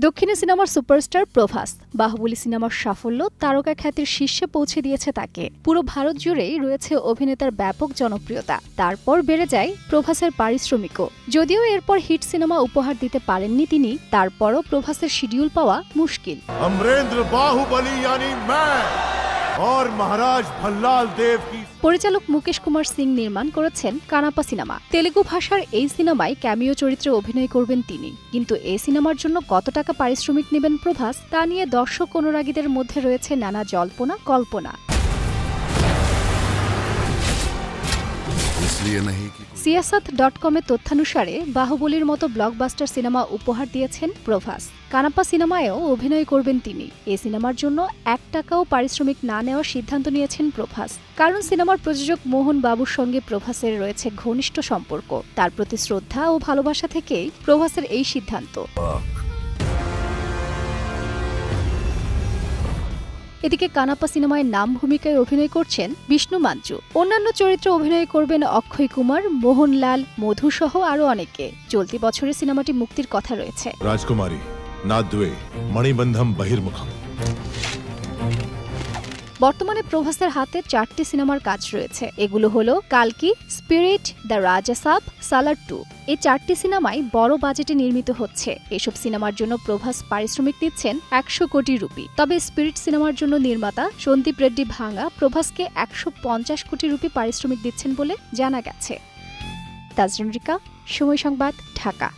দক্ষিণী সিনেমার সুপারস্টার প্রভাস বাহুবলী সিনেমার সাফল্য তারকা খ্যাতির শীর্ষে পৌঁছে দিয়েছে তাকে। পুরো ভারত জুড়েই রয়েছে অভিনেতার ব্যাপক জনপ্রিয়তা। তারপর বেড়ে যায় প্রভাসের পারিশ্রমিকও। যদিও এরপর হিট সিনেমা উপহার দিতে পারেননি তিনি, তারপরও প্রভাসের শিডিউল পাওয়া মুশকিল। অমরেন্দ্র বাহুবলী यानी मैं और महाराज भल्लाल देव की। পরিচালক মুকেশ কুমার সিং নির্মাণ করেছেন কানাপা সিনেমা। তেলুগু ভাষার এই সিনেমায় ক্যামিও চরিত্রে অভিনয় করবেন তিনি। কিন্তু এই সিনেমার জন্য কত টাকা পারিশ্রমিক নেবেন প্রভাস, তা নিয়ে দর্শক অনুরাগীদের মধ্যে রয়েছে নানা জল্পনা কল্পনা। সিয়াসত.com-এর তথ্যানুসারে বাহুবলীর মতো ব্লকবাস্টার সিনেমা উপহার দিয়েছেন প্রভাস। কানাপা সিনেমায়ও অভিনয় করবেন তিনি। এই সিনেমার জন্য 1 টাকাও পারিশ্রমিক না নেওয়ার সিদ্ধান্ত নিয়েছেন প্রভাস। কারণ সিনেমার প্রযোজক মোহন বাবুর সঙ্গে প্রভাসের রয়েছে ঘনিষ্ঠ সম্পর্ক। তার প্রতি শ্রদ্ধা ও ভালোবাসা থেকেই প্রভাসের এই সিদ্ধান্ত। এদিকে কানাপা সিনেমায় নাম ভূমিকায় অভিনয় করছেন বিষ্ণু মাঞ্চু। অন্যান্য চরিত্রে অভিনয় করবেন অক্ষয় কুমার, মোহনলাল, মধু সহ আরো অনেকে। চলতি বছরে সিনেমাটি মুক্তির কথা রয়েছে। রাজকুমারী, নাদুয়ে, মণিবন্ধম বহির্মুখম। বর্তমানে প্রভাসের হাতে 4টি সিনেমার কাজ রয়েছে। এগুলো হলো কালকি, স্পিরিট, দ্য রাজা সাব, সালার 2। এই 4টি সিনেমাই বড় বাজেটে নির্মিত হচ্ছে। এসব সিনেমার জন্য প্রভাস পারিশ্রমিক নিচ্ছেন 100 কোটি রুপি। তবে স্পিরিট সিনেমার জন্য নির্মাতা সন্দীপ রেড্ডি ভাঙ্গা প্রভাসকে 150 কোটি রুপি পারিশ্রমিক দিচ্ছেন বলে জানা গেছে। তাজরিন রিকা, সময় সংবাদ, ঢাকা।